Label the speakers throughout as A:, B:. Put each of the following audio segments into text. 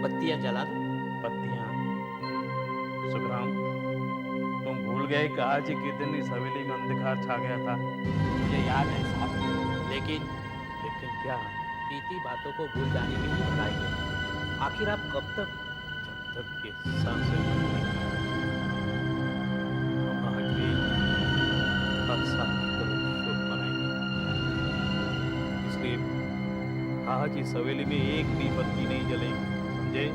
A: बत्तियां जला दो।
B: पत्तियां। सुखराम, तुम भूल गए कि आज ही के दिन इस हवेली में अंधकार छा गया था।
A: मुझे याद है साहब, लेकिन
B: लेकिन क्या?
A: बीती बातों को भूल जाने की ही बताइए। आखिर आप कब तक?
B: जब तक ये सांसें बंधी, हम आज भी हर साल की तरह शोक मनाएंगे। इसलिए आज इस हवेली में एक भी बत्ती नहीं जलेगी, समझे?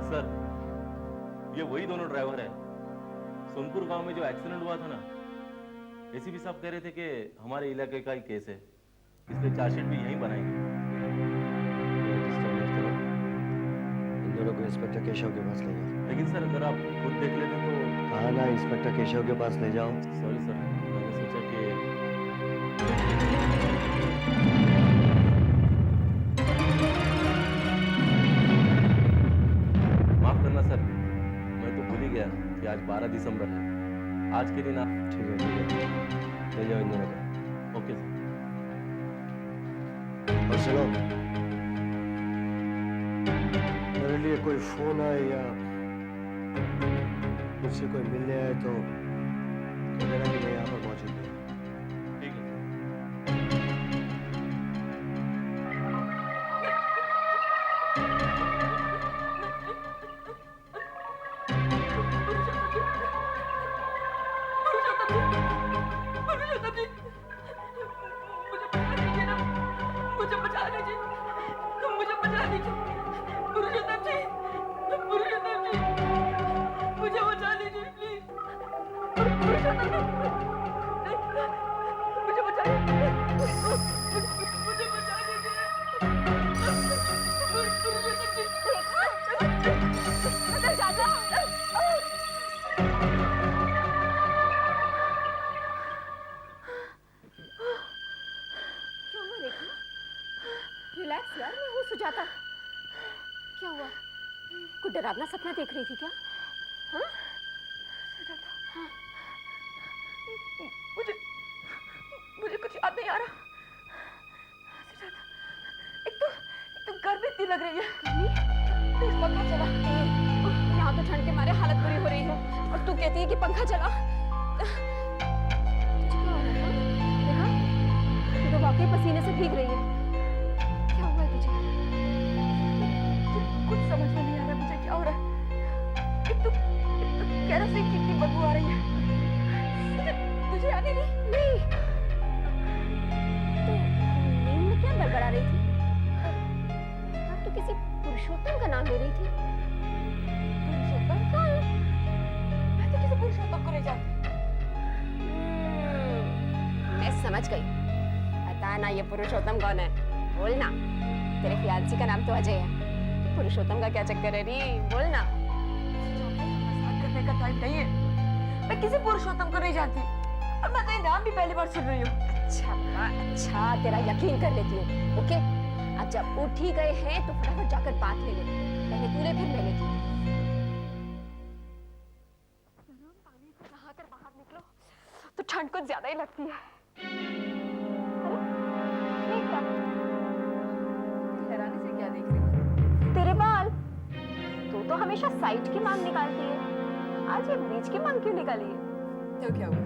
C: सर, ये वही दोनों ड्राइवर हैं सोनपुर गांव में जो एक्सीडेंट हुआ था ना। एसीपी साहब कह रहे थे कि हमारे इलाके का ही केस है, इसलिए चार्जशीट भी यहीं बनाएंगे।
D: इन दोनों को इंस्पेक्टर केशव के पास ले जाओ।
C: लेकिन सर, अगर आप खुद देख लेते तो।
D: कहा ना इंस्पेक्टर केशव के पास ले जाओ।
C: सॉरी सर, मैंने सोचा कि माफ करना सर, मैं तो भूल ही गया कि आज 12 दिसंबर है। आज के दिन आप।
D: ठीक है, ले जाओ इन दोनों को।
C: Okay sir.
D: और सुनो, मेरे लिए कोई फोन आए या मुझसे कोई मिलने आए तो कहना कि मैं यहाँ पर मौजूद हूँ।
C: ठीक है।
E: रिलैक्स यार, मैं हूँ सुजाता। क्या हुआ? कुछ डरावना सपना देख रही थी क्या? हाँ? सुजाता, हाँ। मुझे कुछ याद नहीं आ रहा। सुजाता, एक तो गर्मी इतनी लग रही है। प्लीज पंखा चला। यहाँ तो ठंड के मारे हालत बुरी हो रही है और तू कहती है कि पंखा चला। तुझे क्या हो रहा है? देखा, तू तो वाकई पसीने से भीग रही है। क्या हुआ है तुझे? कुछ समझ में नहीं आ रहा मुझे क्या हो रहा है। एक तो केरोसिन की इतनी बदबू आ रही है। तुझे याद नहीं? नहीं। तो नींद में क्या बड़बड़ा रही थी? अब तो किसी पुरुषोत्तम का नाम ले रही थी। पुरुषोत्तम कौन? मैं तो किसी पुरुषोत्तम को नहीं जानती। मैं समझ गई। पता ना ये पुरुषोत्तम कौन है। बोल ना। तेरे फियांसी का नाम तो अजय है। पुरुषोत्तम का क्या चक्कर है री? बोल ना। मजाक करने का टाइम नहीं है। मैं किसी पुरुषोत्तम को नहीं जानती और मैं तो ये नाम भी पहली बार सुन रही हूँ। अच्छा, तेरा यकीन कर लेती हूँ। ओके, अब जब उठ ही गए हैं तो फटाफट जाकर बात ले ले। पहले तू ले, फिर मैं लेती हूँ। पानी से नहाकर बाहर निकलो तो ठंड कुछ ज्यादा ही लगती है। अरे, ये क्या? हैरानी से क्या देख रही है? तेरे बाल। तू तो हमेशा साइड की मांग निकालती है, आज ये बीच की मांग क्यों निकाली है? तो क्या हुआ?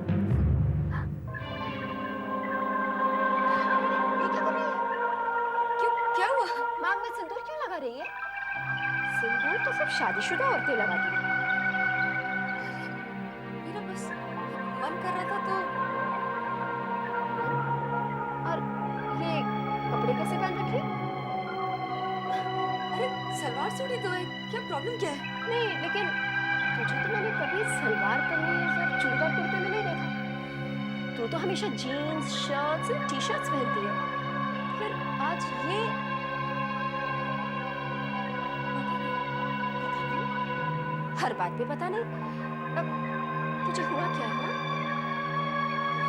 E: ये क्या कर रही है? क्यों, क्या हुआ? मांग में सिंदूर क्यों लगा रही है? सिंदूर तो सब शादीशुदा औरतें लगाती हैं। मेरा बस मन कर रहा था तो। और ये कपड़े कैसे पहन रखे? अरे सलवार सूट ही तो है, क्या प्रॉब्लम क्या है? नहीं, लेकिन तुझे तो मैंने कभी सलवार कमीज और चूड़ीदार कुर्ते में नहीं देखा। तू तो हमेशा जीन्स, शर्ट्स और टी शर्ट्स पहनती है। फिर आज ये हर बात पे पता नहीं। अब तुझे हुआ क्या है?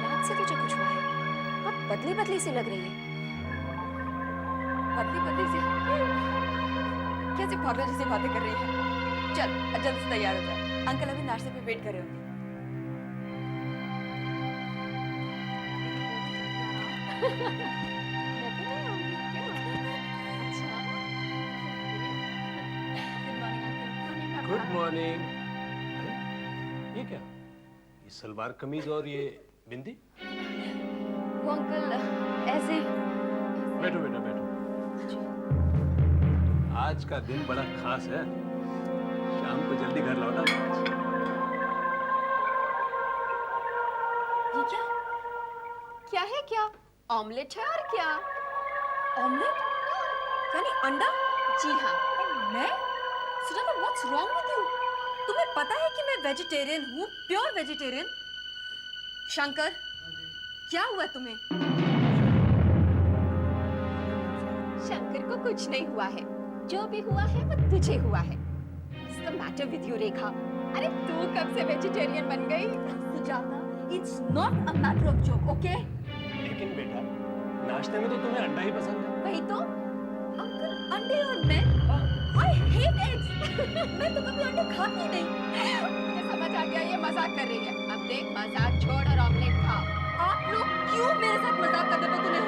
E: रात से तुझे कुछ हुआ है? अब बदली बदली सी लग रही है। बदली बदली सी? कैसे पागल जैसी बातें कर रही है? चल जल्द से तैयार हो जा, अंकल अभी नाश्ते पे वेट कर रहे होंगे।
F: Good morning. ये क्या, ये सलवार कमीज और ये बिंदी?
E: वो अंकल ऐसे।
F: बैठो बेटा बैठो। आज का दिन बड़ा खास है, शाम को जल्दी घर लौटा।
E: ये क्या क्या है? क्या ऑमलेट है और क्या?
G: ऑमलेट यानी अंडा?
E: जी हाँ।
G: और मैं? Sujata, what's wrong with you? तुम्हें पता है कि मैं वेजिटेरियन हूँ, प्योर वेजिटेरियन। शंकर, क्या हुआ तुम्हें?
E: शंकर को कुछ नहीं हुआ है, जो भी हुआ है वो तुझे हुआ है। What's the matter with you, रेखा? अरे तू कब से वेजिटेरियन बन गई?
G: Sujata, it's not a matter of joke, okay?
F: लेकिन बेटा, नाश्ते में तो तुम्हें अंडा ही पसंद है।
E: वही तो।
G: अंकल, अंडे और मैं? I hate eggs. मैं तो कभी अंडे खाती नहीं।
E: मुझे समझ आ गया, ये मजाक कर रही है। अब देख, मजाक छोड़ और ऑमलेट खा।
G: आप लोग क्यों मेरे साथ मजाक करने पे तुले हो?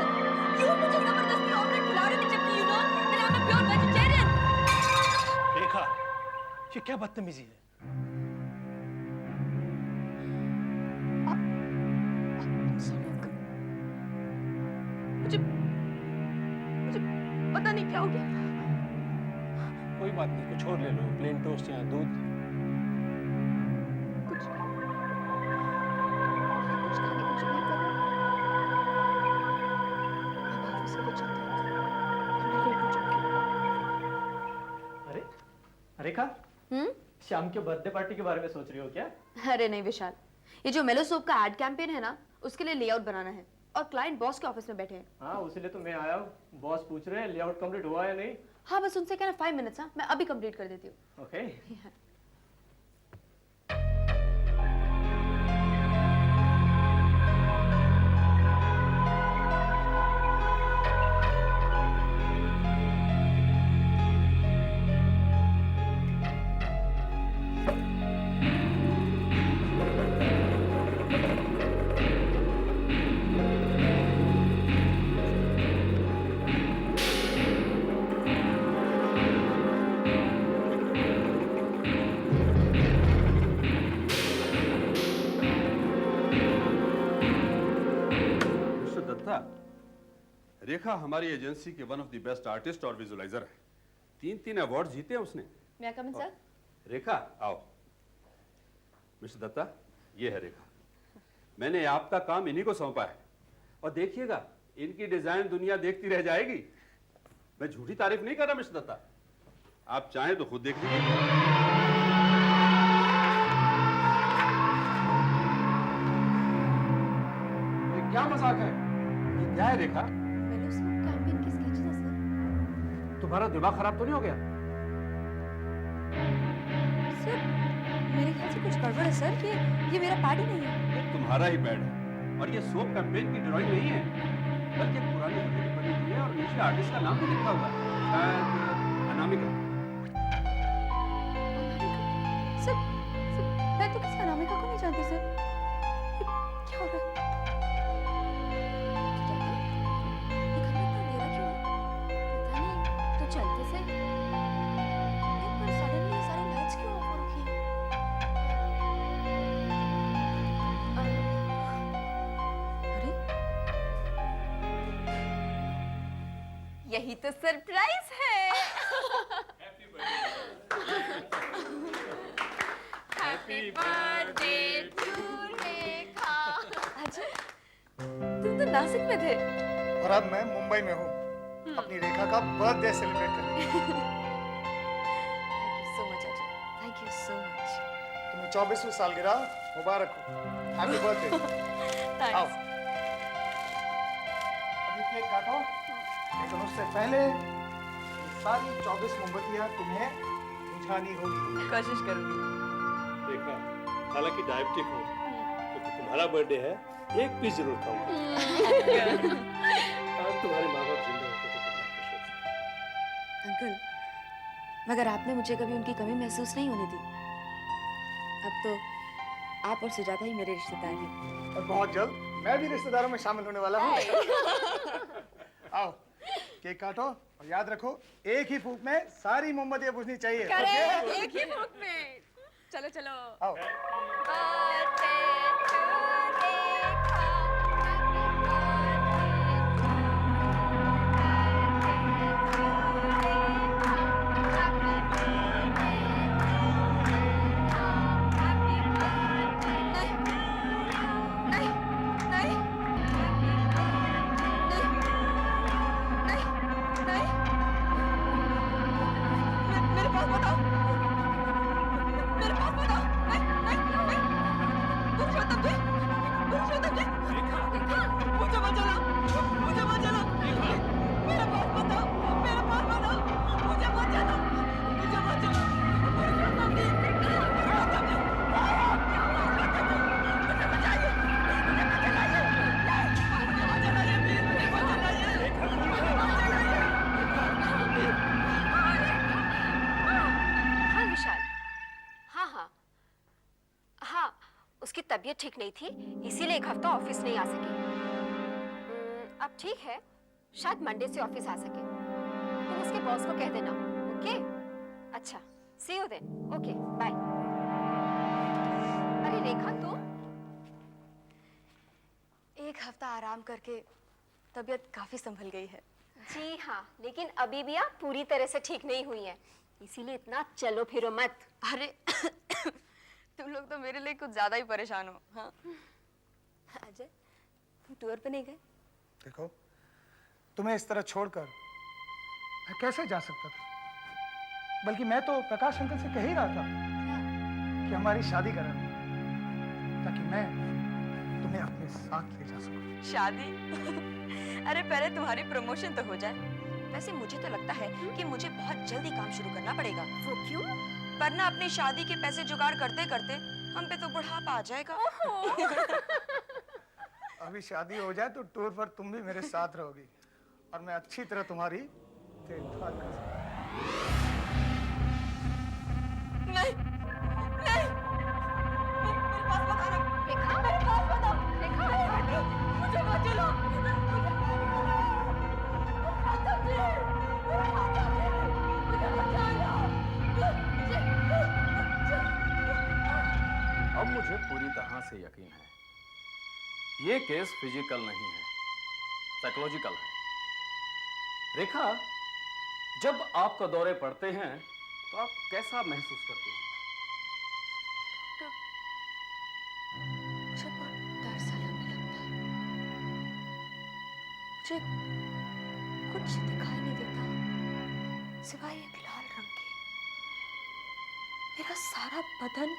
G: क्यों मुझे जबरदस्ती ऑमलेट खिला रहे हो, जबकि you know that I'm a pure vegetarian?
F: देखा, ये क्या बदतमीजी है?
G: मुझे पता नहीं क्या हो गया।
F: कोई बात नहीं, कुछ और ले लो, प्लेन टोस्ट या दूध।
E: कुछ खाने को जुगाड़ करो। मैं बाबू से कुछ चाहती हूँ, मैं लेट हो जाऊंगी।
H: अरे रेखा, शाम के बर्थडे पार्टी के बारे में सोच रही हो क्या?
G: अरे नहीं विशाल, ये जो मेलो सोप का एड कैंपेन है ना, उसके लिए लेआउट बनाना है और क्लाइंट बॉस के ऑफिस में बैठे हैं।
H: हाँ, उसीलिए तो मैं आया हूँ। बॉस पूछ रहे हैं लेआउट कंप्लीट हुआ या नहीं।
G: हाँ, बस उनसे कहना 5 मिनट्स। हाँ, मैं अभी कंप्लीट कर देती हूँ।
H: ओके।
I: मिस्टर दत्ता, रेखा हमारी एजेंसी के one of the best artist और विजुअलाइजर है। 3 अवार्ड जीते हैं उसने।
G: मैं कम इन सर?
I: रेखा आओ। मिस्टर दत्ता, ये है रेखा। मैंने आपका काम इन्हीं को सौंपा है और देखिएगा, इनकी डिजाइन दुनिया देखती रह जाएगी। मैं झूठी तारीफ नहीं कर रहा मिस्टर दत्ता, आप चाहें तो खुद देख लीजिए। ये क्या मजाक है? ये क्या है रेखा?
G: मेलो सोप कैंपेन की स्केचेस है सर।
F: तुम्हारा दिमाग खराब तो नहीं हो गया?
G: सर, मेरे ख्याल से कुछ गड़बड़ है सर। ये मेरा पैड ही नहीं है।
I: ये तुम्हारा ही बैड है और ये सोप कैंपेन की ड्राइंग नहीं है, बल्कि एक पुरानी हथेली बनी हुई है और नीचे आर्टिस्ट का नाम भी लिखा हुआ है, शायद अनामिका।
G: सर, मैं तो किसी अनामिका को नहीं जानती सर। ये क्या हो रहा है? ये घर में इतना अंधेरा क्यों है? पता नहीं, तो चलते से एक बार सडनली सारी लाइट्स क्यों ऑफ हो रखी हैं? अरे,
E: यही तो सरप्राइज है। हैप्पी बर्थडे टू रेखा।
G: अच्छा, तुम तो नासिक में थे।
J: और अब मैं मुंबई में हूँ अपनी रेखा का बर्थडे सेलिब्रेट करने।
G: Thank you so much Ajay, thank you so much.
J: तुम्हें 24वीं सालगिरह मुबारक हो। Happy birthday. आओ, अभी केक काटो, लेकिन उससे पहले ये सारी 24 मोमबत्तियाँ तुम्हें बुझानी होगी।
G: कोशिश करूंगी।
F: देखा, हालांकि डायबिटिक हूँ, क्योंकि तुम्हारा बर्थडे है, एक पीस जरूर खाऊंगा। आज तुम्हारे माँ बाप जिंदा होते तो कितना खुश होते।
G: अंकल, मगर आपने मुझे कभी उनकी कमी महसूस नहीं होने दी। अब तो आप और सुजाता ही मेरे रिश्तेदार हैं।
J: और बहुत जल्द मैं भी रिश्तेदारों में शामिल होने वाला हूँ। आओ। केक काटो और याद रखो एक ही फूंक में सारी मोमबत्तियां बुझनी चाहिए।
G: करेक्ट, एक ही फूंक में। चलो चलो।
J: आओ।
E: उसकी तबीयत ठीक नहीं थी, इसीलिए एक हफ्ता ऑफिस नहीं आ सके। अब ठीक है, शायद मंडे से ऑफिस आ सके। तुम उसके बॉस को कह देना, ओके? अच्छा, see you then. Okay, bye. अरे रेखा, तुम?
G: एक हफ्ता आराम करके तबीयत काफी संभल गई है।
E: जी हाँ, लेकिन अभी भी आप पूरी तरह से ठीक नहीं हुई हैं, इसीलिए इतना चलो फिरो मत।
G: अरे तुम लोग तो मेरे लिए कुछ ज्यादा ही परेशान हो। हाँ अजय, तुम टूर पे नहीं गए?
J: देखो, तुम्हें इस तरह छोड़कर मैं कैसे जा सकता था? बल्कि मैं तो प्रकाश अंकल से कह ही रहा था कि हमारी शादी करा, ताकि मैं तुम्हें अपने साथ ले जा सकूं।
G: शादी? अरे पहले तुम्हारी प्रमोशन तो हो जाए। वैसे मुझे तो लगता है कि मुझे बहुत जल्दी काम शुरू करना पड़ेगा।
E: वो क्यों?
G: वरना अपनी शादी के पैसे जुगाड़ करते करते हम पे तो बुढ़ापा आ जाएगा।
J: अभी शादी हो जाए तो टूर पर तुम भी मेरे साथ रहोगी और मैं अच्छी तरह तुम्हारी देखभाल कर सकूंगा।
G: नहीं, नहीं, मेरे पास मत आना।
E: रेखा,
G: मेरे पास मत आओ। रेखा, मुझे मत चलो।
B: अब मुझे पूरी तरह से यकीन है ये केस फिजिकल नहीं है, साइकोलॉजिकल है। रेखा, जब आपका दौरे पड़ते हैं तो आप कैसा महसूस करते हैं?
G: मुझे बहुत डर सा लगने लगता है। मुझे कुछ दिखाई नहीं देता सिवाय एक लाल रंग के। मेरा सारा बदन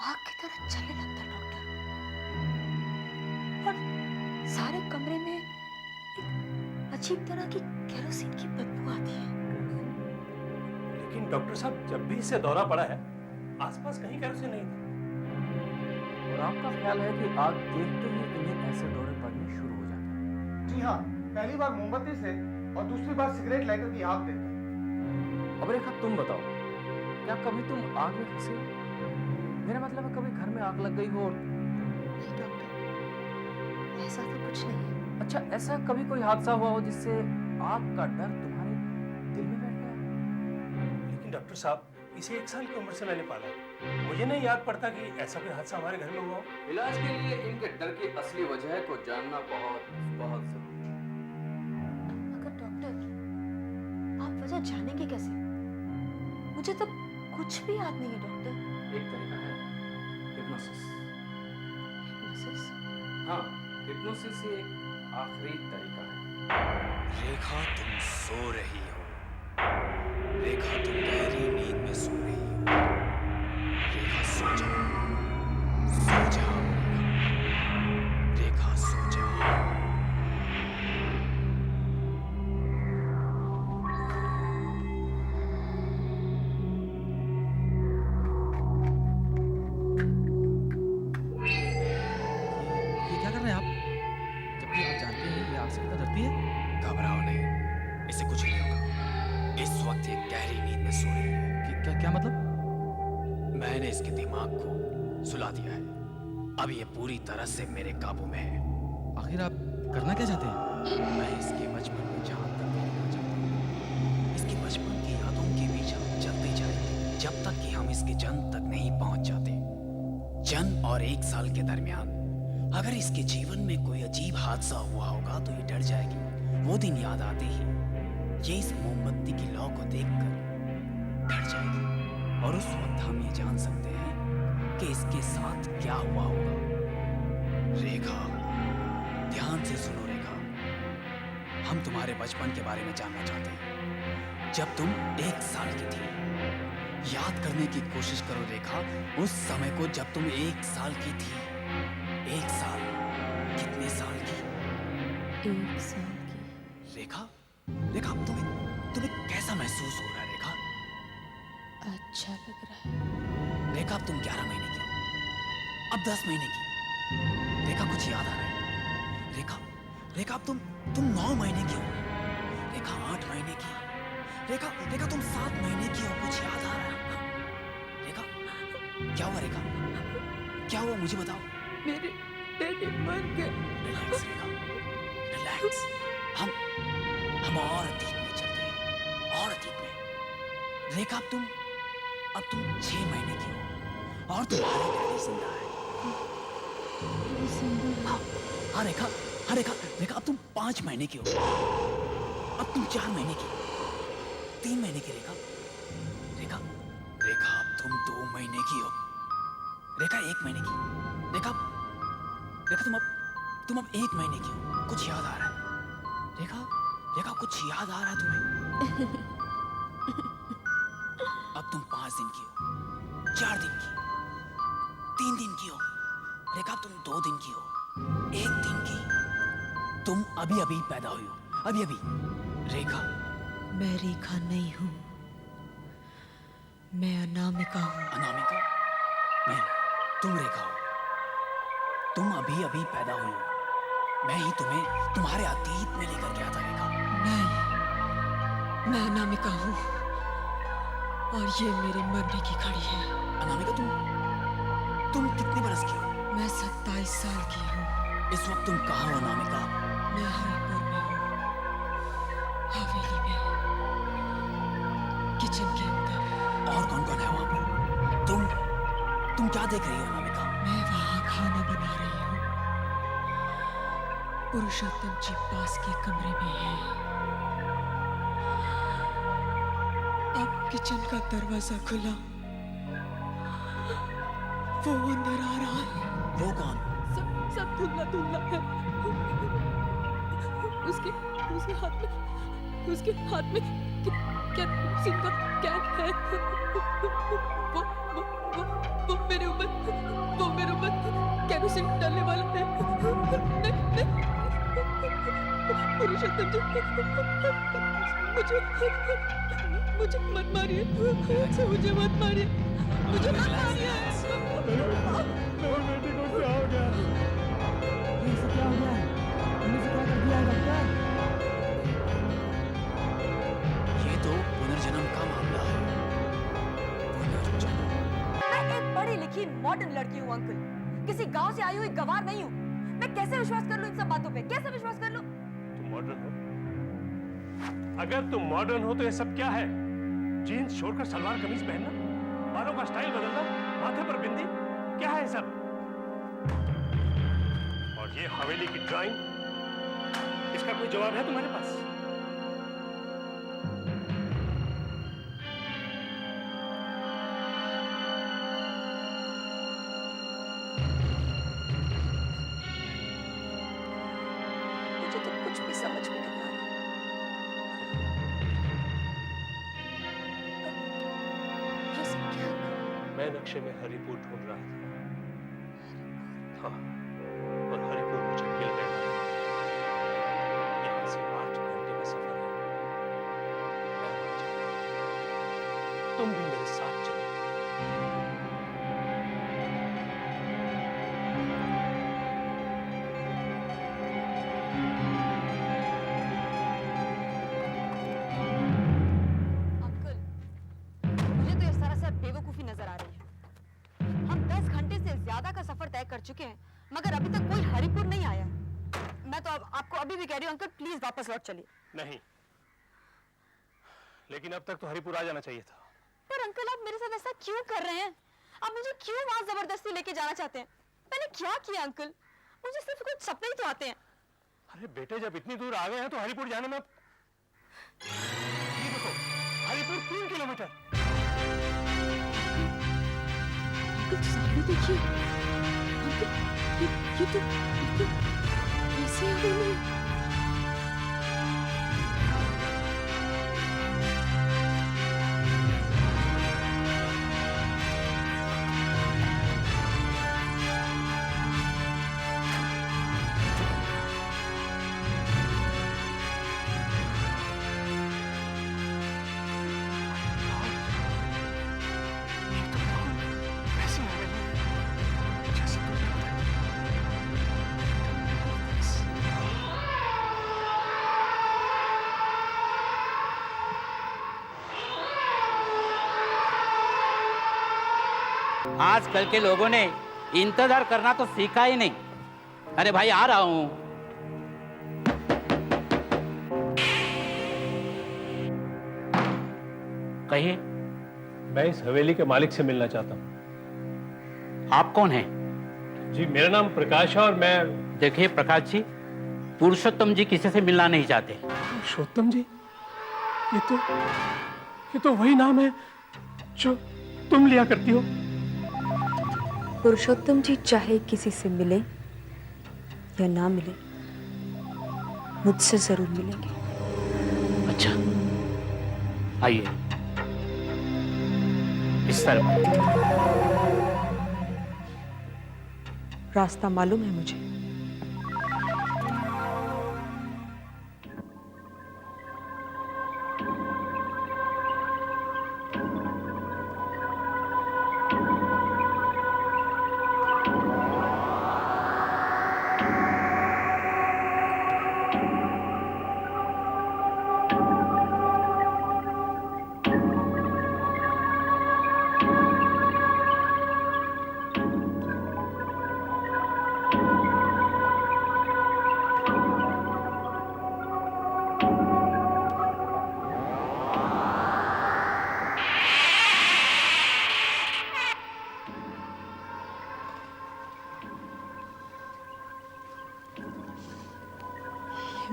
G: आग की तरह चलने लगता है डॉक्टर, और सारे कमरे में एक अजीब तरह की केरोसिन की बदबू आती है।
F: लेकिन डॉक्टर साहब, जब भी इसे दौरा पड़ा है आसपास कहीं केरोसिन नहीं था।
B: और आपका ख्याल है कि आग देखते ही इन्हें ऐसे दौरे पड़ने शुरू हो जाते हैं?
J: जी हाँ, पहली बार मोमबत्ती से और दूसरी बार सिगरेट लाइटर की आग देखकर।
B: अब रेखा, तुम बताओ, क्या कभी तुम आग में फंसे हो? मेरा मतलब है कभी घर में आग लग गई हो?
G: नहीं डॉक्टर, ऐसा तो कुछ नहीं है।
B: अच्छा, ऐसा कभी कोई हादसा हुआ हो जिससे आग का डर तुम्हारे दिल में बैठ गया?
F: लेकिन डॉक्टर साहब, इसे 1 साल की उम्र से मैंने पाला, मुझे नहीं याद पड़ता कि ऐसा कोई हादसा हमारे घर में हुआ हो।
B: इलाज के लिए इनके डर की असली वजह को जानना बहुत बहुत जरूरी है।
G: मगर डॉक्टर, आप वजह जानेंगे कैसे? मुझे तो कुछ भी याद नहीं है डॉक्टर।
B: एक तरीका है हिप्नोसिस।
G: हिप्नोसिस?
B: हाँ, हिप्नोसिस ही एक आखिरी तरीका है।
K: रेखा, तुम सो रही हो। रेखा, तुम गहरी नींद में सो रही हो। रेखा, सो जाओ, सो जाओ। रेखा, सो जाओ।
H: ये क्या कर रहे हैं आप? जबकि आप जानते हैं ये आग से कितना डरती है।
K: घबराओ नहीं, इसे कुछ नहीं होगा। इस वक्त ये गहरी नींद में सो रही है।
H: क्या मतलब?
K: मैंने इसके दिमाग को सुला दिया है। अब ये पूरी तरह से मेरे काबू में है।
H: आखिर आप करना क्या चाहते हैं?
K: मैं इसके बचपन में जहाँ जन्म और 1 साल के दरमियान अगर इसके जीवन में कोई अजीब हादसा हुआ होगा तो ये डर जाएगी। वो दिन याद आते ही ये इस मोमबत्ती की लौ को देखकर डर जाएगी और उस वक्त हम ये जान सकते हैं कि इसके साथ क्या हुआ होगा। रेखा, ध्यान से सुनो रेखा, हम तुम्हारे बचपन के बारे में जानना चाहते हैं। जब तुम 1 साल की थी, याद करने की कोशिश करो रेखा, उस समय को जब तुम 1 साल की थी। 1 साल, कितने साल की?
G: 1 साल की।
K: रेखा, रेखा तुम्हें कैसा महसूस हो रहा है रेखा?
G: अच्छा लग रहा है।
K: रेखा, अब तुम 11 महीने की हो, अब 10 महीने की। रेखा, कुछ याद आ रहा है? रेखा, रेखा, अब तुम 9 महीने की हो। रेखा, 8 महीने की। रेखा, रेखा, तुम 7 महीने की हो। कुछ याद आ रहा है? रेखा, क्या हुआ रेखा? क्या हुआ मुझे बताओ।
G: मेरे डैडी मर गए।
K: रिलैक्स रेखा, रिलैक्स। हम और अतीत में चलते हैं, और अतीत में। रेखा, अब तुम 6 महीने की हो और तुम्हारे डैडी जिंदा है। हाँ रेखा, हाँ रेखा, रेखा, अब तुम 5 महीने की हो। अब तुम 4 महीने की, 3 महीने की। रेखा, रेखा, रेखा, अब तुम 2 महीने की हो। रेखा, 1 महीने की। रेखा, रेखा, तुम अब 1 महीने की हो। कुछ याद आ रहा है? रेखा, रेखा, कुछ याद आ रहा है तुम्हें? अब तुम 5 दिन की हो, 4 दिन की, 3 दिन की हो। रेखा, अब तुम 2 दिन की हो, 1 दिन की। तुम अभी अभी पैदा हुई हो, अभी अभी। रेखा,
G: मैं रेखा नहीं हूँ, मैं अनामिका हूँ।
K: अनामिका? नहीं, तुम रेखा हो। तुम अभी अभी पैदा हुई हो। मैं ही तुम्हें तुम्हारे अतीत में लेकर गया था रेखा।
G: नहीं, मैं अनामिका हूँ और ये मेरे मरने की घड़ी है।
K: अनामिका, तुम कितने बरस की हो?
G: मैं 27 साल की हूँ।
K: इस वक्त तुम कहाँ हो अनामिका?
G: मैं हरिपुर में हूँ, हवेली में, किचन के अंदर।
K: और कौन कौन है वहाँ पर? तुम क्या देख रही हो अनामिका?
G: मैं वहाँ खाना बना रही हूँ। पुरुषोत्तम जी पास के कमरे में हैं। अब किचन का दरवाजा खुला, वो अंदर आ रहा है।
K: वो कौन?
G: सब धुंधला धुंधला है। उसके हाथ में केरोसिन का कैन है। वो मेरे ऊपर केरोसिन डालने वाला है। नहीं, पुरुषोत्तम जी, मुझे मत मारिए, मुझे मत मारिए, मुझे मत मारिए।
F: मेरे बेटे को क्या हो गया?
J: इसे क्या हो गया? तुमने से क्या कर दिया डॉक्टर?
K: ये तो पुनर्जन्म का मामला है। पुनर्जन्म।
L: मैं एक पढ़ी लिखी मॉडर्न लड़की हूँ अंकल, किसी गांव से आई हुई गवार नहीं हूँ। मैं कैसे विश्वास कर लूँ इन सब बातों पे? कैसे विश्वास कर लूँ?
F: तुम मॉडर्न हो? अगर तुम मॉडर्न हो तो ये सब क्या है? जीन्स छोड़कर सलवार कमीज पहनना, बालों का स्टाइल बदलना, माथे पर बिंदी, क्या है सब? और ये हवेली की ड्राइंग, इसका कोई जवाब है तुम्हारे पास?
L: मुझे तो कुछ भी समझ में नहीं आ रहा। ये सब क्या?
F: मैं नक्शे में हरिपुर ढूंढ रहा था। हाँ, और हरिपुर मुझे मिल गया। यहाँ से 8 घंटे का सफर है। मैं वहाँ जाऊंगा। तुम भी मेरे साथ चलो।
L: अंकल, मुझे तो ये सरासर बेवकूफी नजर आ रही है। हम 10 घंटे से ज्यादा का सफर तय कर चुके हैं, मगर अभी तक कोई हरिपुर नहीं आया। मैं तो आपको अभी भी कह रही हूँ अंकल, प्लीज वापस लौट चलिए।
F: नहीं, लेकिन अब तक तो हरिपुर आ जाना चाहिए था।
L: पर अंकल, आप मेरे साथ ऐसा क्यों कर रहे हैं? आप मुझे क्यों वहां जबरदस्ती लेके जाना चाहते हैं? मैंने क्या किया अंकल? मुझे सिर्फ कुछ सपने ही तो आते हैं।
F: अरे बेटे, जब इतनी दूर आ गए हैं तो हरिपुर जाने में ये देखो, हरिपुर 3 किलोमीटर।
G: अंकल सामने देखिए। अंकल ये तो बिल्कुल ऐसे ही हो रही है।
A: आजकल के लोगों ने इंतजार करना तो सीखा ही नहीं। अरे भाई आ रहा हूं। कहिए।
F: मैं इस हवेली के मालिक से मिलना चाहता हूँ।
A: आप कौन हैं?
F: जी, मेरा नाम प्रकाश है और मैं...
A: देखिए प्रकाश जी, पुरुषोत्तम जी किसी से मिलना नहीं चाहते।
F: पुरुषोत्तम जी? ये तो वही नाम है जो तुम लिया करती हो।
G: पुरुषोत्तम जी चाहे किसी से मिले या ना मिले, मुझसे जरूर मिलेंगे।
A: अच्छा, आइए इस तरफ।
G: रास्ता मालूम है मुझे।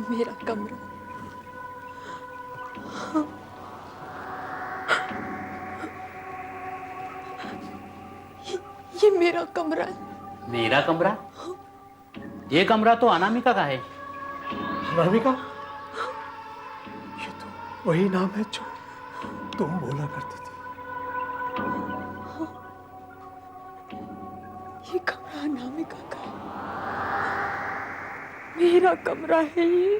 G: मेरा कमरा, ये मेरा कमरा है।
A: मेरा कमरा? ये कमरा तो अनामिका का है।
F: अनामिका? ये तो वही नाम है जो तुम बोला करती थी।
G: ये कमरा अनामिका का है। मेरा कमरा है ये।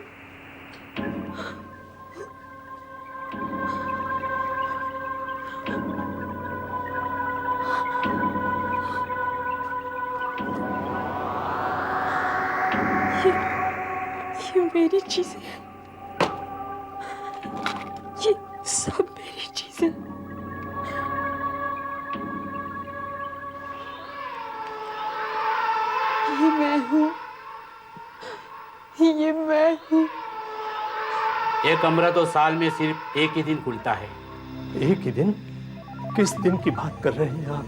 G: ये मेरी चीजें हैं। ये सब मेरी चीजें। ये मैं हूँ। ये मैं हूँ।
A: ये कमरा तो साल में सिर्फ एक ही दिन खुलता है।
F: एक ही दिन? किस दिन की बात कर रहे हैं आप?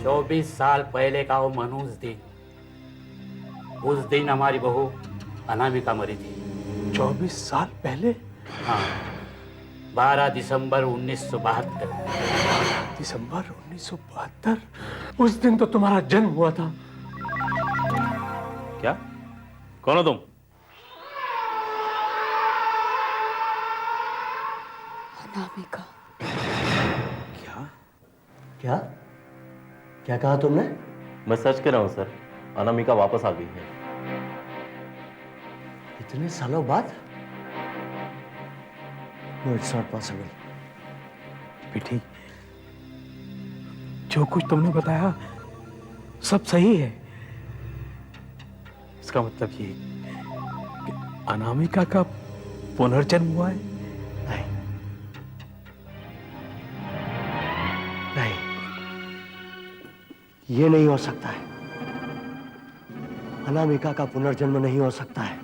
A: 24 साल पहले का वो मनहूस दिन। उस दिन हमारी बहू अनामिका मरी थी।
F: 24 साल पहले?
A: हाँ, 12 दिसंबर 1972।
F: दिसंबर 1972? उस दिन तो तुम्हारा जन्म हुआ था।
C: क्या? कौन हो तुम?
G: अनामिका।
D: क्या? क्या? क्या कहा तुमने?
C: मैं सच कह रहा हूं सर, अनामिका वापस आ गई है।
D: इतने सालों बाद? No, it's not possible.
F: बेटी, जो कुछ तुमने बताया सब सही है। इसका मतलब ये कि अनामिका का पुनर्जन्म हुआ है?
D: नहीं, नहीं, ये नहीं हो सकता है। अनामिका का पुनर्जन्म नहीं हो सकता है।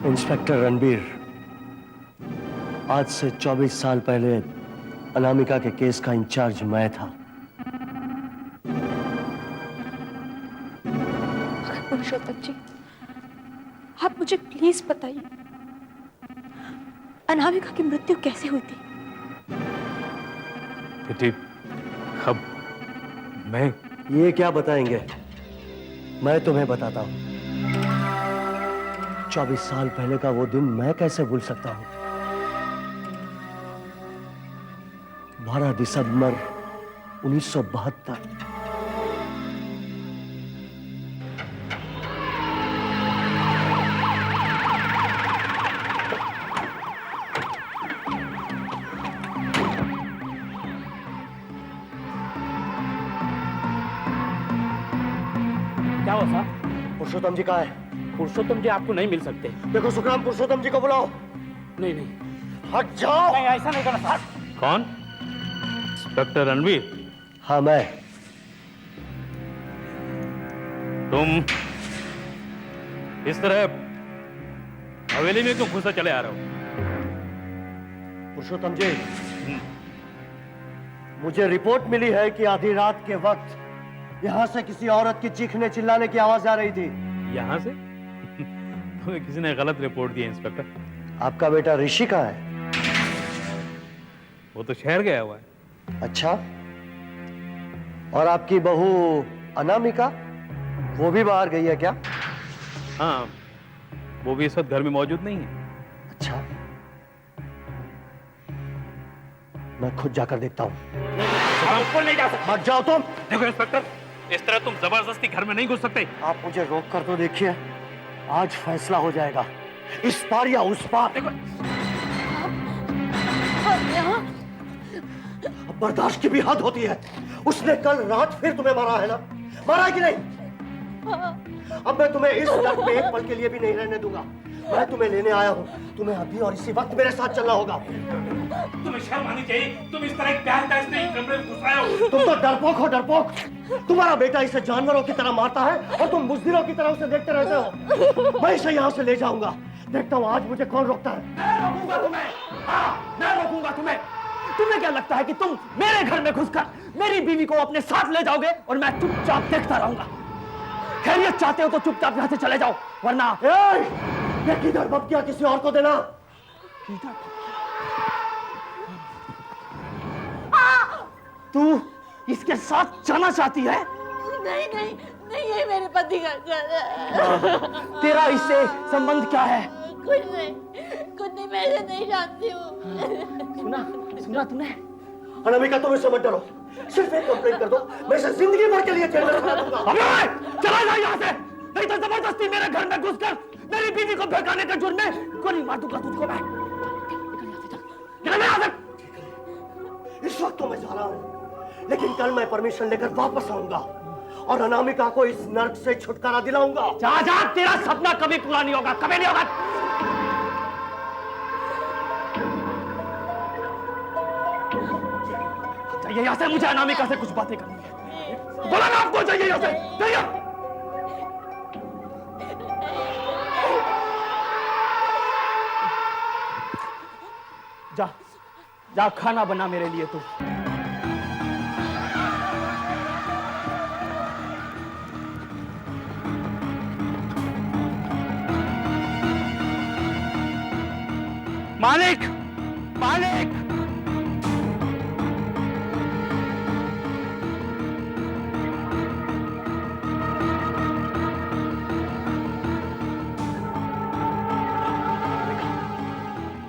D: इंस्पेक्टर रणबीर, आज से 24 साल पहले अनामिका के केस का इंचार्ज मैं था।
G: पुरुषोत्तम जी, आप मुझे प्लीज बताइए, अनामिका की मृत्यु कैसे हुई थी?
F: बेटी, अब मैं
D: ये क्या बताएंगे, मैं तुम्हें बताता हूं। 24 साल पहले का वो दिन मैं कैसे भूल सकता हूं? 12 दिसंबर 1972।
A: क्या हुआ साहब?
D: पुरुषोत्तम जी कहाँ है?
A: पुरुषोत्तम जी आपको नहीं मिल सकते।
D: देखो सुखराम, पुरुषोत्तम जी को बुलाओ।
A: नहीं नहीं,
D: हट जाओ।
A: नहीं ऐसा नहीं करना साहब।
C: कौन? इंस्पेक्टर रणवीर?
D: हाँ मैं।
C: तुम इस तरह हवेली में क्यों घुसा चले आ रहे हो?
D: पुरुषोत्तम जी, मुझे रिपोर्ट मिली है कि आधी रात के वक्त यहाँ से किसी औरत की चीखने चिल्लाने की आवाज आ रही थी।
C: यहाँ से? तुम्हें किसी ने गलत रिपोर्ट दी है इंस्पेक्टर।
D: आपका बेटा ऋषि कहाँ है?
C: वो तो शहर गया हुआ है।
D: अच्छा, और आपकी बहू अनामिका, वो भी बाहर गई है क्या?
C: हाँ, वो भी इस वक्त घर में मौजूद नहीं है।
D: अच्छा, मैं खुद जाकर देखता हूँ।
A: ऊपर नहीं जा सकते।
D: हट जाओ तुम।
C: देखो इंस्पेक्टर, इस तरह तुम जबरदस्ती घर में नहीं घुस सकते।
D: आप मुझे रोक कर तो देखिए, आज फैसला हो जाएगा, इस पार या उस पार।
G: अब
D: अब बर्दाश्त की भी हद होती है। उसने कल रात फिर तुम्हें मारा है ना? मारा है कि नहीं? अब मैं तुम्हें इस डर में एक पल के लिए भी नहीं रहने दूंगा। मैं तुम्हें लेने आया हूँ, तुम्हें अभी और इसी वक्त मेरे साथ चलना होगा।
F: तुम्हें शर्म आनी चाहिए, तुम इस तरह प्यार का इसने कमरे में घुसाए हो।
D: तुम तो डरपोक हो, डरपोक। तुम्हारा बेटा इसे जानवरों की तरह मारता है और तुम बुज़दिलों की तरह उसे देखते रहते हो। मैं इसे यहाँ से ले जाऊंगा, देखता हूँ आज मुझे कौन रोकता है।
A: मैं रोकूंगा तुम्हें। हाँ, मैं रोकूंगा तुम्हें। तुम्हें क्या लगता है कि तुम मेरे घर में घुसकर मेरी बीवी को अपने साथ ले जाओगे और मैं चुपचाप देखता रहूंगा? खैरियत चाहते हो तो चुपचाप यहाँ से चले जाओ, वरना
D: ये किधर बब्किया किसी और को देना।
A: तू इसके साथ जाना चाहती है?
G: नहीं नहीं नहीं, ये मेरे पति का घर है।
A: तेरा इससे संबंध क्या है?
G: कुछ नहीं, मैं इसे नहीं जानती हूँ।
A: सुना तूने?
D: अनामिका, तुम इससे मत डरो, सिर्फ एक कंप्लेंट कर दो, मैं इसे जिंदगी भर के लिए जेल में रखवा दूंगा।
A: अबे चला जा यहाँ से, नहीं तो जबरदस्ती मेरे घर में घुसकर मेरी बीवी को भड़काने का जुर्म में गोली मार दूंगा तुझको मैं। निकल यहाँ से।
D: इस वक्त तो मैं जा रहा हूँ, लेकिन कल मैं परमिशन लेकर वापस आऊंगा और अनामिका को इस नर्क से छुटकारा दिलाऊंगा।
A: जा जा, तेरा सपना कभी पूरा नहीं होगा, कभी नहीं होगा। चाहिए यहाँ से, मुझे अनामिका से कुछ बातें करनी है। बोला ना आपको, चाहिए यहाँ से, चाहिए। जा जा, खाना बना मेरे लिए तू। मालिक, मालिक।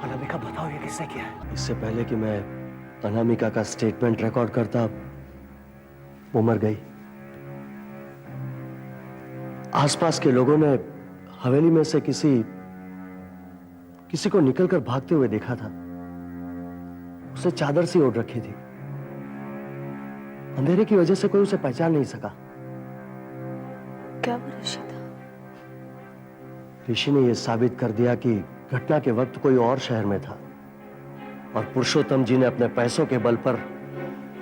D: अनामिका, बताओ ये किसने किया है? इससे पहले कि मैं अनामिका का स्टेटमेंट रिकॉर्ड करता, वो मर गई। आसपास के लोगों ने हवेली में से किसी को निकलकर भागते हुए देखा था। उसे चादर सी ओढ़ रखी थी। अंधेरे की वजह से कोई उसे पहचान नहीं सका।
G: क्या वो ऋषि था?
D: ऋषि ने यह साबित कर दिया कि घटना के वक्त कोई और शहर में था और पुरुषोत्तम जी ने अपने पैसों के बल पर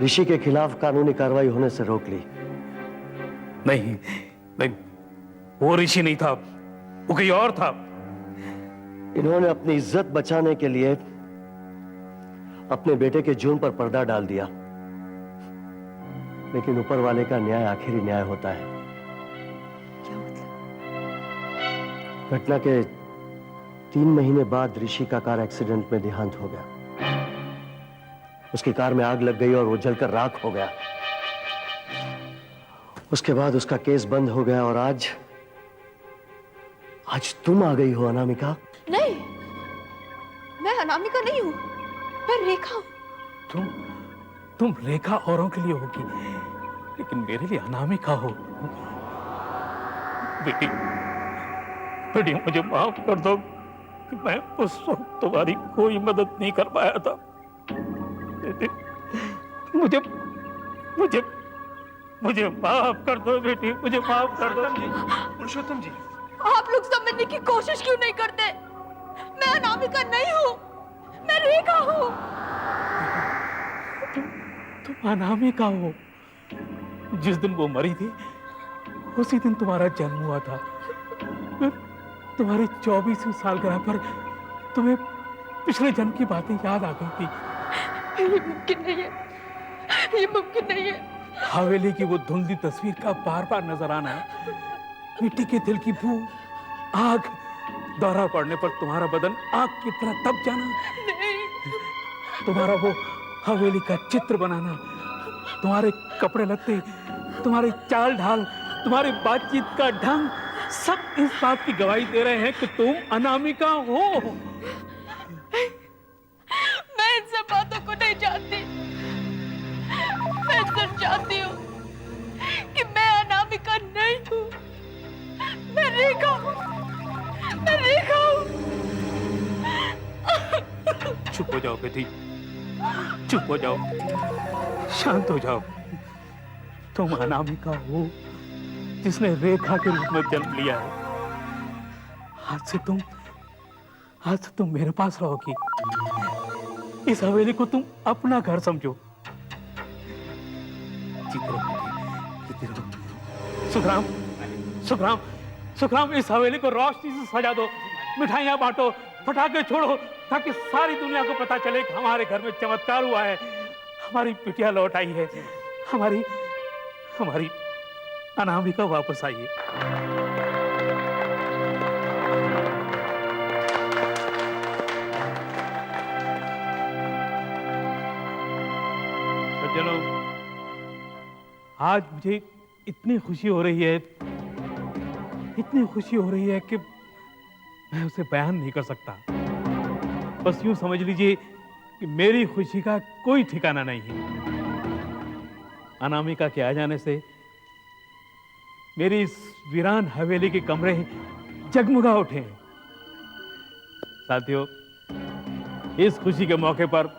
D: ऋषि के खिलाफ कानूनी कार्रवाई होने से रोक ली।
C: नहीं नहीं, वो ऋषि नहीं था, वो कोई और था।
D: इन्होंने अपनी इज्जत बचाने के लिए अपने बेटे के जुर्म पर पर्दा डाल दिया, लेकिन ऊपर वाले का न्याय आखिरी न्याय होता है।
G: क्या मतलब?
D: घटना के 3 महीने बाद ऋषि का कार एक्सीडेंट में देहांत हो गया। उसकी कार में आग लग गई और वो जलकर राख हो गया। उसके बाद उसका केस बंद हो गया और आज तुम आ गई हो अनामिका।
G: नहीं, मैं अनामिका नहीं हूं, मैं रेखा हूं।
F: तुम रेखा औरों के लिए होगी, लेकिन मेरे लिए अनामिका हो। बेटी बेटी, मुझे माफ कर दो कि मैं उस वक्त तुम्हारी कोई मदद नहीं कर पाया था। बेटी, मुझे मुझे मुझे माफ कर दो बेटी, मुझे माफ कर दो।
J: पुरुषोत्तम जी,
G: आप लोग समझने की कोशिश क्यों नहीं करते? मैं अनामिका नहीं हूं, मैं रेखा हूं।
F: तुम अनामिका हो। जिस दिन वो मरी थी उसी दिन तुम्हारा जन्म हुआ था। तुम्हारी 24वीं सालगिरह पर तुम्हें पिछले जन्म की बातें याद आ गई थी।
G: ये मुमकिन नहीं है, ये मुमकिन नहीं है।
F: हवेली की वो धुंधली तस्वीर का बार बार नजर आना, मिट्टी के दिल की बू, आग, दौरा पड़ने पर तुम्हारा बदन आग की तरह तप जाना, तुम्हारा वो हवेली का चित्र बनाना, तुम्हारे कपड़े लत्ते, तुम्हारी चाल ढाल, तुम्हारी बातचीत का ढंग, सब इस बात की गवाही दे रहे हैं कि तुम अनामिका हो।
G: मैं इन सब बातों को नहीं जानती। मैं सिर्फ जानती हूँ कि मैं अनामिका नहीं हूँ, मैं रेखा हूँ, मैं रेखा हूँ।
F: चुप हो जाओ बेटी, चुप हो जाओ, शांत हो जाओ। तुम अनामिका हो जिसने रेखा के रूप में जन्म लिया है। आज से तुम मेरे पास रहोगी। इस हवेली को तुम अपना घर समझो। जीते रहो, जीते रहो। सुखराम, सुखराम, सुखराम, इस हवेली को रोशनी से सजा दो, मिठाइयां बांटो, पटाखे छोड़ो, ताकि सारी दुनिया को पता चले कि हमारे घर में चमत्कार हुआ है, हमारी बिटिया लौट आई है, हमारी अनामिका वापस आई है। सज्जनों, आज मुझे इतनी खुशी हो रही है, इतनी खुशी हो रही है कि मैं उसे बयान नहीं कर सकता। बस यूं समझ लीजिए कि मेरी खुशी का कोई ठिकाना नहीं है। अनामिका के आ जाने से मेरी इस वीरान हवेली के कमरे जगमगा उठे हैं। साथियों, इस खुशी के मौके पर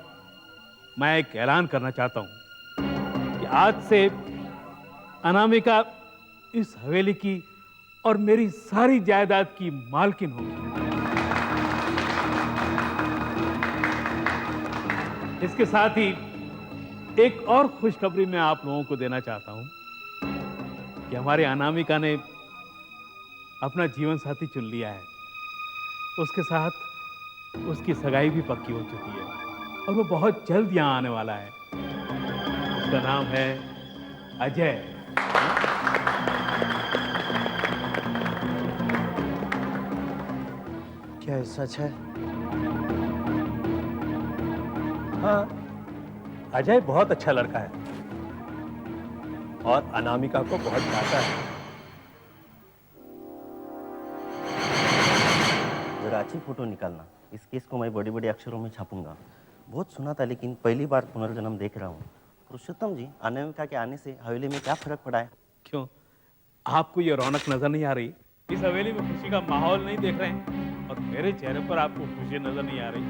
F: मैं एक ऐलान करना चाहता हूं कि आज से अनामिका इस हवेली की और मेरी सारी जायदाद की मालकिन होगी। इसके साथ ही एक और खुशखबरी मैं आप लोगों को देना चाहता हूं कि हमारे अनामिका ने अपना जीवन साथी चुन लिया है। उसके साथ उसकी सगाई भी पक्की हो चुकी है और वो बहुत जल्द यहाँ आने वाला है। उसका नाम है अजय।
D: क्या ये सच है?
F: हाँ, अजय बहुत अच्छा लड़का है और अनामिका को बहुत चाहता है।
M: जरा अच्छी फोटो निकालना। इस केस को मैं बड़े बड़े अक्षरों में छापूंगा। बहुत सुना था, लेकिन पहली बार पुनर्जन्म देख रहा हूँ। पुरुषोत्तम जी, अनामिका के आने से हवेली में क्या फर्क पड़ा है?
F: क्यों, आपको ये रौनक नजर नहीं आ रही? इस हवेली में खुशी का माहौल नहीं देख रहे हैं? और मेरे चेहरे पर आपको खुशी नजर नहीं आ रही?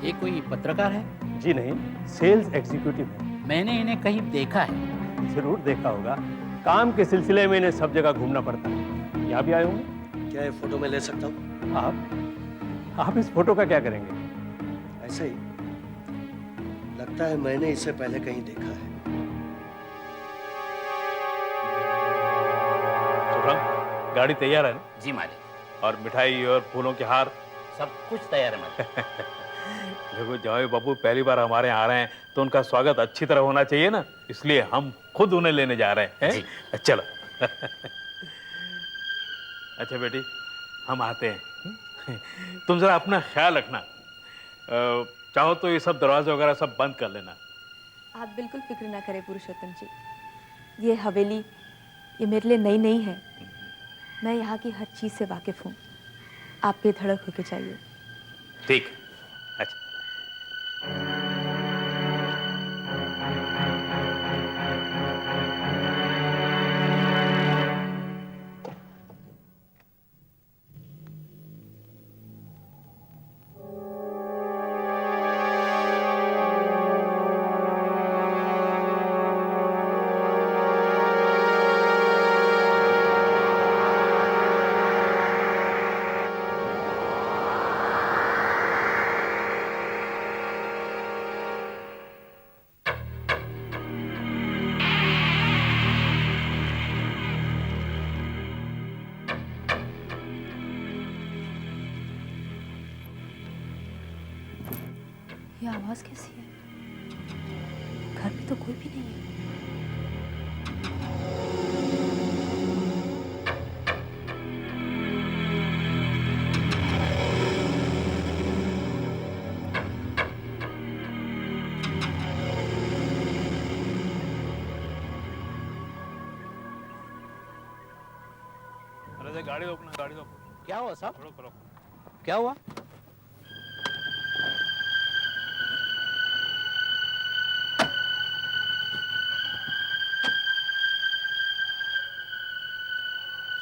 K: ये कोई पत्रकार है?
F: जी नहीं, सेल्स एग्जीक्यूटिव है।
K: मैंने इन्हें कहीं देखा है।
F: जरूर देखा होगा, काम के सिलसिले में इन्हें सब जगह घूमना पड़ता है। यहाँ भी आए होंगे।
D: क्या ये फोटो मैं ले सकता हूँ?
F: आप इस फोटो का क्या करेंगे?
D: ऐसे ही लगता है मैंने इसे पहले कहीं देखा है।
F: गाड़ी तैयार है ना?
K: जी मालिक।
F: और मिठाई और फूलों के हार
M: सब कुछ तैयार है मैडम।
N: देखो जवाई बाबू पहली बार हमारे यहाँ आ रहे हैं तो उनका स्वागत अच्छी तरह होना चाहिए ना, इसलिए हम खुद उन्हें लेने जा रहे हैं। चलो। अच्छा बेटी हम आते हैं, तुम जरा अपना ख्याल रखना, चाहो तो ये सब दरवाजे वगैरह सब बंद कर लेना।
G: आप बिल्कुल फिक्र ना करें पुरुषोत्तम जी, ये हवेली ये मेरे लिए नई नहीं है। मैं यहाँ की हर चीज़ से वाकिफ हूँ। आप बेधड़क होके चाहिए।
N: ठीक। अच्छा
G: ये आवाज़ कैसी है? घर में तो कोई भी नहीं है।
N: अरे गाड़ी रोकना, गाड़ी रोको।
M: क्या हुआ साहब?
N: रोको रोको।
M: क्या हुआ?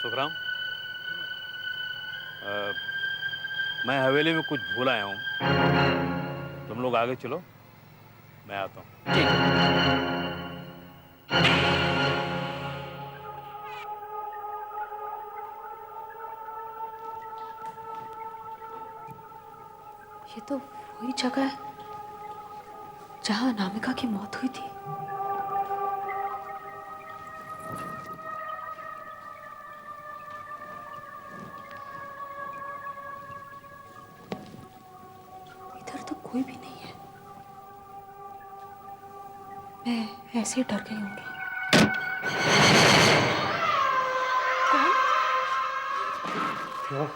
N: सुखराम, मैं हवेली में कुछ भूल आया हूँ, तुम लोग आगे चलो, मैं आता हूँ।
M: ठीक है।
G: ये तो वही जगह है जहाँ अनामिका की मौत हुई थी। इधर तो कोई भी नहीं है। मैं ऐसे ही डर गई होंगी। कौन?
D: क्यों?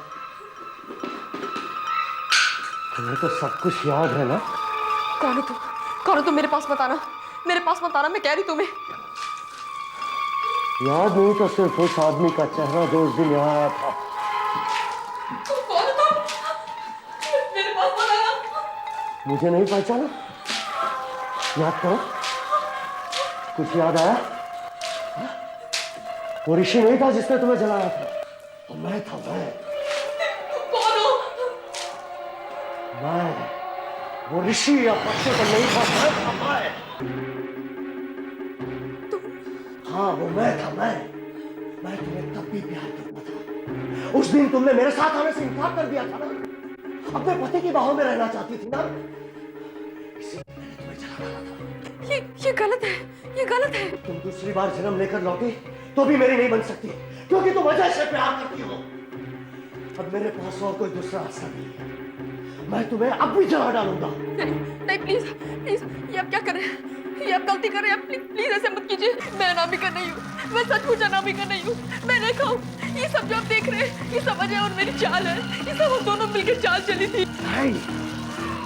D: तुम्हें तो सब कुछ याद है ना?
G: कौन है तू? कौन है तू? मेरे पास मत आना, मेरे पास मत आना, मैं कह रही तुम्हें।
D: याद नहीं तो सिर्फ उस आदमी का चेहरा जो उस दिन यहाँ आया था।
G: कौन है तुम? मेरे पास मत आना।
D: मुझे नहीं पहचाना? याद करो, कुछ याद आया? वो ऋषि नहीं था जिसने तुम्हें जलाया था, वो मैं था।
G: कौन हो?
D: मैं वो ऋषि या पक्षी तो नहीं था, मैं। हाँ वो मैं था। मैं तुम्हें तब भी प्यार करता था। उस दिन तुमने मेरे साथ आने से इनकार कर दिया था ना, अपने पति की बाहों में रहना चाहती थी ना, इसीलिए मैंने तुम्हें जला डाला था।
G: ये गलत है, ये गलत है।
D: तुम दूसरी बार जन्म लेकर लौटी तो भी मेरी नहीं बन सकती, क्योंकि तुम अजय से प्यार करती हो। अब मेरे पास और कोई दूसरा रास्ता नहीं है, मैं तुम्हें अब भी जला डालूंगा।
G: नहीं प्लीज प्लीज, ये आप क्या कर रहे हैं? ये आप गलती कर रहे हैं। प्लीज प्लीज ऐसे मत कीजिए। मैं अनामिका नहीं हूँ, मैं सचमुच अनामिका नहीं हूँ। मैं रेखा हूँ। ये सब जो आप देख रहे हैं ये सब अजय और मेरी चाल है। ये सब हम दोनों मिलकर चाल चली थी।
D: नहीं,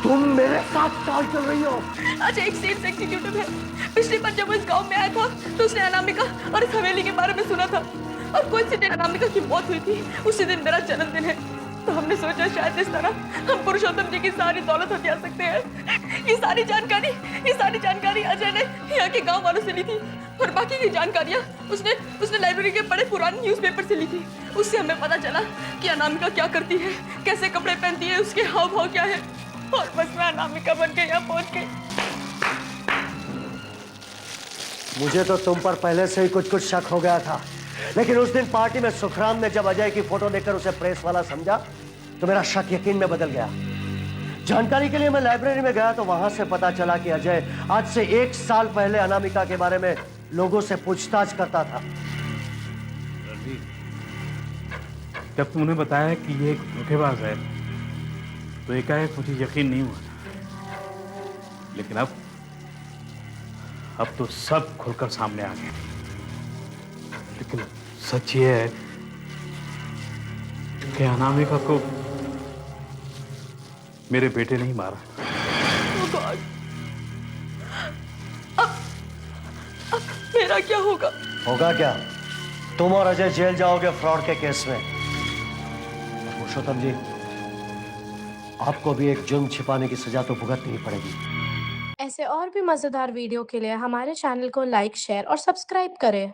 D: तुम मेरे साथ चाल चल रही हो।
G: अजय एक सेल्स एग्जीक्यूटिव है। पिछली बार जब वो इस गाँव में आया था तो उसने अनामिका और इस हवेली के बारे में सुना था, और कोइंसिडेंट अनामिका की मौत हुई थी उसी दिन मेरा जन्मदिन है। तो हमने सोचा शायद इस तरह हम पुरुषोत्तम जी की सारी दौलत हथिया सकते हैं। ये सारी जानकारी अजय ने यहाँ के गांव वालों से ली थी, और बाकी की जानकारियाँ उसने लाइब्रेरी के बड़े पुराने न्यूज़पेपर से ली थी। उससे हमें पता चला कि अनामिका क्या करती है, कैसे कपड़े पहनती है, उसके हाव भाव क्या है, और बस मैं अनामिका बन के यहाँ पहुँच गई।
D: मुझे तो तुम पर पहले से ही कुछ शक हो गया था, लेकिन उस दिन पार्टी में सुखराम ने जब अजय की फोटो देखकर उसे प्रेस वाला समझा तो मेरा शक यकीन में बदल गया। जानकारी के लिए मैं लाइब्रेरी में गया तो वहां से पता चला कि अजय आज से 1 साल पहले अनामिका के बारे में लोगों से पूछताछ करता था।
N: जब तुमने बताया कि ये एक धोखेबाज है तो एकाएक मुझे यकीन नहीं हुआ, लेकिन अब तो सब खुलकर सामने आ गया। लेकिन सच ये है कि अनामिका को मेरे बेटे ने ही मारा।
G: Oh God! अब मेरा क्या होगा?
D: होगा क्या? तुम और अजय जेल जाओगे फ्रॉड के केस में। पुरुषोत्तम जी, आपको भी एक जुर्म छिपाने की सजा तो भुगतनी ही पड़ेगी।
O: ऐसे और भी मजेदार वीडियो के लिए हमारे चैनल को लाइक, शेयर और सब्सक्राइब करें।